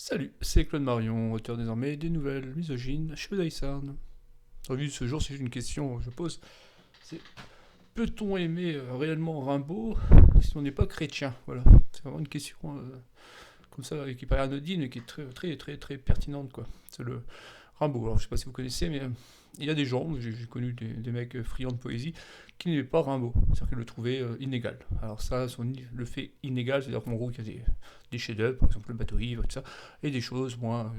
Salut, c'est Claude Marion, auteur désormais des nouvelles misogynes chez Odaïsarn. Revue de ce jour, c'est une question que je pose. C'est peut-on aimer réellement Rimbaud si on n'est pas chrétien? Voilà, c'est vraiment une question comme ça qui paraît anodine mais qui est très très très très pertinente quoi. C'est le Rimbaud. Alors je sais pas si vous connaissez, mais il y a des gens, j'ai connu des mecs friands de poésie, qui n'aimaient pas Rimbaud, c'est-à-dire qu'ils le trouvaient inégal. Alors ça, le fait inégal, c'est-à-dire qu'en gros, il y a des chefs-d'œuvre, par exemple le bateau ivre, tout ça, et des choses moins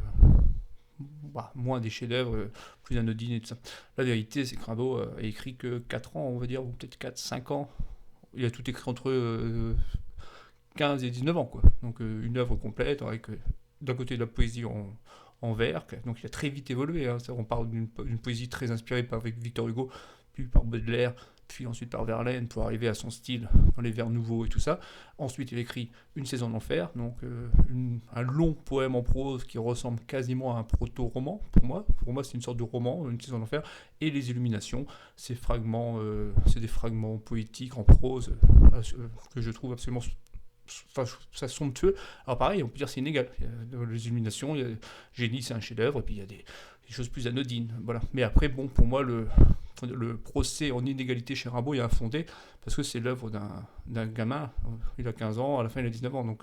des chefs-d'œuvre, plus anodines et tout ça. La vérité, c'est que Rimbaud a écrit que 4 ans, on va dire, ou peut-être 4 5 ans. Il a tout écrit entre 15 et 19 ans, quoi. Donc une œuvre complète avec d'un côté de la poésie en vers, donc il a très vite évolué. Hein. On parle d'une poésie très inspirée par avec Victor Hugo, puis par Baudelaire, puis ensuite par Verlaine pour arriver à son style dans les vers nouveaux et tout ça. Ensuite, il écrit Une saison d'enfer, donc un long poème en prose qui ressemble quasiment à un proto-roman pour moi. Pour moi, c'est une sorte de roman, Une saison d'enfer. Et les Illuminations, c'est des fragments poétiques en prose que je trouve absolument enfin, ça somptueux. Alors pareil, on peut dire c'est inégal. Dans les Illuminations, Génie, c'est un chef-d'œuvre, et puis il y a des choses plus anodines. Voilà. Mais après, bon, pour moi, le procès en inégalité chez Rimbaud est infondé, parce que c'est l'œuvre d'un gamin. Il a 15 ans, à la fin il a 19 ans, donc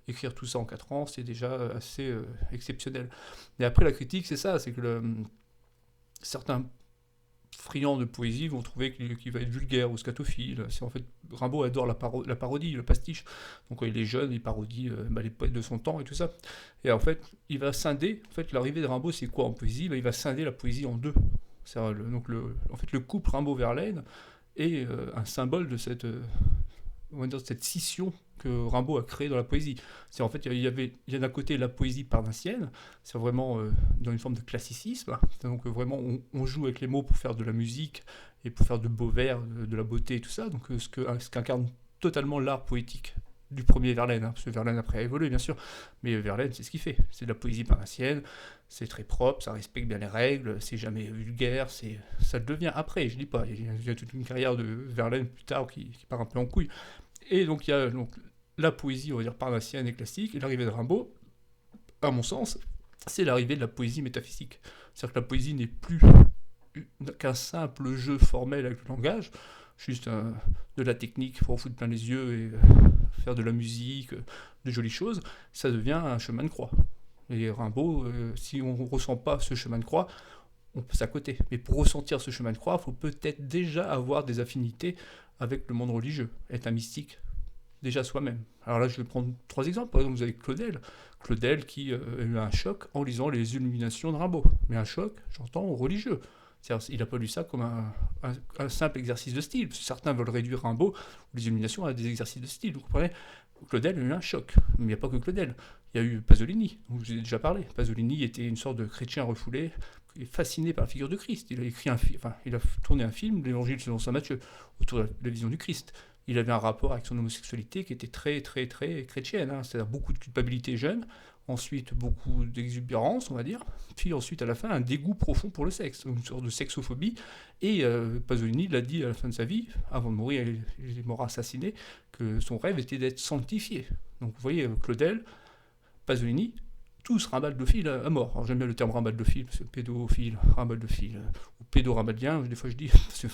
écrire tout ça en 4 ans, c'est déjà assez exceptionnel. Et après, la critique, c'est ça, c'est que certains friands de poésie vont trouver qu'il va être vulgaire ou scatophile. C'est en fait Rimbaud adore la parodie, le pastiche. Donc quand il est jeune, il parodie les poètes de son temps et tout ça. Et en fait, il va scinder. En fait, l'arrivée de Rimbaud, c'est quoi en poésie? Il va scinder la poésie en deux. En fait, le couple Rimbaud-Verlaine est un symbole de on va dire, cette scission que Rimbaud a créée dans la poésie. C'est en fait, il y a d'un côté la poésie parnassienne, c'est vraiment dans une forme de classicisme. Hein. Donc vraiment, on joue avec les mots pour faire de la musique et pour faire de beaux vers, de la beauté et tout ça. Donc ce qu'incarne totalement l'art poétique du premier Verlaine, hein, parce que Verlaine après a évolué bien sûr, mais Verlaine c'est ce qu'il fait, c'est de la poésie parnassienne, c'est très propre, ça respecte bien les règles, c'est jamais vulgaire, ça le devient après, je dis pas, il y a toute une carrière de Verlaine plus tard qui part un peu en couille, et donc il y a donc, la poésie, on va dire, parnassienne et classique, et l'arrivée de Rimbaud, à mon sens, c'est l'arrivée de la poésie métaphysique. C'est-à-dire que la poésie n'est plus qu'un simple jeu formel avec le langage, juste de la technique pour en foutre plein les yeux et faire de la musique, de jolies choses, ça devient un chemin de croix. Et Rimbaud, si on ne ressent pas ce chemin de croix, on passe à côté. Mais pour ressentir ce chemin de croix, il faut peut-être déjà avoir des affinités avec le monde religieux, être un mystique déjà soi-même. Alors là, je vais prendre 3 exemples. Par exemple, vous avez Claudel. Claudel qui a eu un choc en lisant les Illuminations de Rimbaud. Mais un choc, j'entends, religieux. C'est-à-dire, il n'a pas lu ça comme un simple exercice de style. Certains veulent réduire Rimbaud ou les Illuminations à des exercices de style. Vous comprenez? Claudel a eu un choc. Mais il n'y a pas que Claudel. Il y a eu Pasolini, dont je vous ai déjà parlé. Pasolini était une sorte de chrétien refoulé, fasciné par la figure de Christ. Il a tourné un film, l'Évangile selon saint Matthieu, autour de la vision du Christ. Il avait un rapport avec son homosexualité qui était très très très chrétienne, hein. C'est-à-dire beaucoup de culpabilité jeune, ensuite beaucoup d'exubérance, on va dire, puis ensuite à la fin un dégoût profond pour le sexe, une sorte de sexophobie. Et Pasolini l'a dit à la fin de sa vie, avant de mourir, il est mort assassiné, que son rêve était d'être sanctifié. Donc vous voyez, Claudel, Pasolini, tous rimbaldophiles à mort. Alors j'aime bien le terme rimbaldophiles, parce que pédophile, rimbaldophiile, ou pédorambaldien, des fois je dis, parce que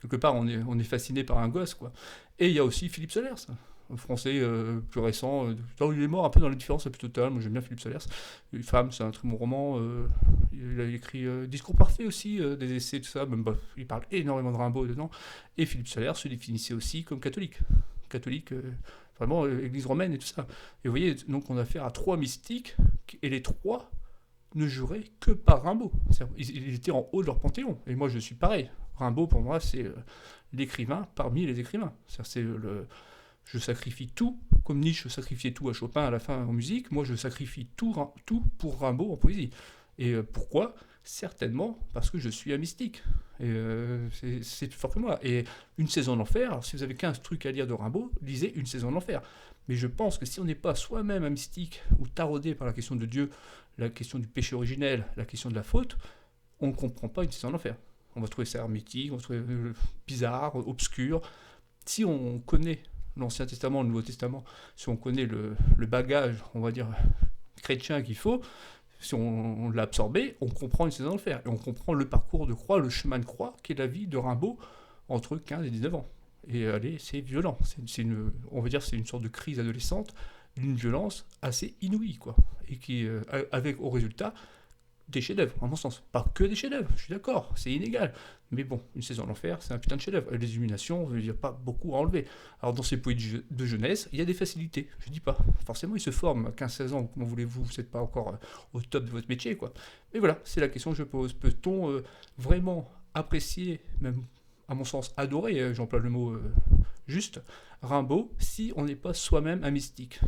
quelque part on est fasciné par un gosse, quoi. Et il y a aussi Philippe Solers, un français plus récent. Il est mort un peu dans les différences la plus totale. Moi j'aime bien Philippe Solers. Une femme, c'est un très bon roman. Il a écrit Discours parfait aussi, des essais, tout ça. Même, bah, il parle énormément de Rimbaud dedans. Et Philippe Solers se définissait aussi comme catholique. Catholique, vraiment, église romaine et tout ça. Et vous voyez, donc on a affaire à 3 mystiques, et les 3 ne juraient que par Rimbaud. Ils étaient en haut de leur panthéon. Et moi je suis pareil. Rimbaud, pour moi, c'est l'écrivain parmi les écrivains. C'est je sacrifie tout, comme Nietzsche sacrifiait tout à Chopin à la fin en musique, moi je sacrifie tout pour Rimbaud en poésie. Et pourquoi? Certainement parce que je suis un mystique. Et c'est plus fort que moi. Et Une saison d'enfer, si vous avez 15 trucs à lire de Rimbaud, lisez Une saison d'enfer. Mais je pense que si on n'est pas soi-même un mystique ou taraudé par la question de Dieu, la question du péché originel, la question de la faute, on ne comprend pas Une saison d'enfer. On va trouver ça hermétique, on va trouver bizarre, obscur. Si on connaît l'Ancien Testament, le Nouveau Testament, si on connaît le bagage, on va dire, chrétien qu'il faut, si on l'a absorbé, on comprend une saison de fer. Et on comprend le parcours de croix, le chemin de croix, qui est la vie de Rimbaud entre 15 et 19 ans. Et allez, c'est violent. On va dire c'est une sorte de crise adolescente, d'une violence assez inouïe, quoi. Et qui, avec au résultat, des chefs-d'œuvre, à mon sens. Pas que des chefs-d'œuvre, je suis d'accord, c'est inégal. Mais bon, une saison d'enfer, c'est un putain de chef-d'œuvre. Les illuminations, il n'y a pas beaucoup à enlever. Alors, dans ces poésies de jeunesse, il y a des facilités, je dis pas. Forcément, ils se forment à 15-16 ans, comment voulez-vous, vous n'êtes pas encore au top de votre métier, quoi. Mais voilà, c'est la question que je pose. Peut-on vraiment apprécier, même à mon sens adorer, j'emploie le mot juste, Rimbaud, si on n'est pas soi-même un mystique?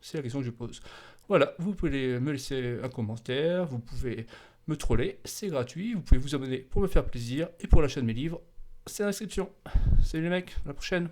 C'est la question que je pose. Voilà, vous pouvez me laisser un commentaire, vous pouvez me troller, c'est gratuit, vous pouvez vous abonner pour me faire plaisir et pour l'achat de mes livres, c'est l'inscription. Salut les mecs, à la prochaine.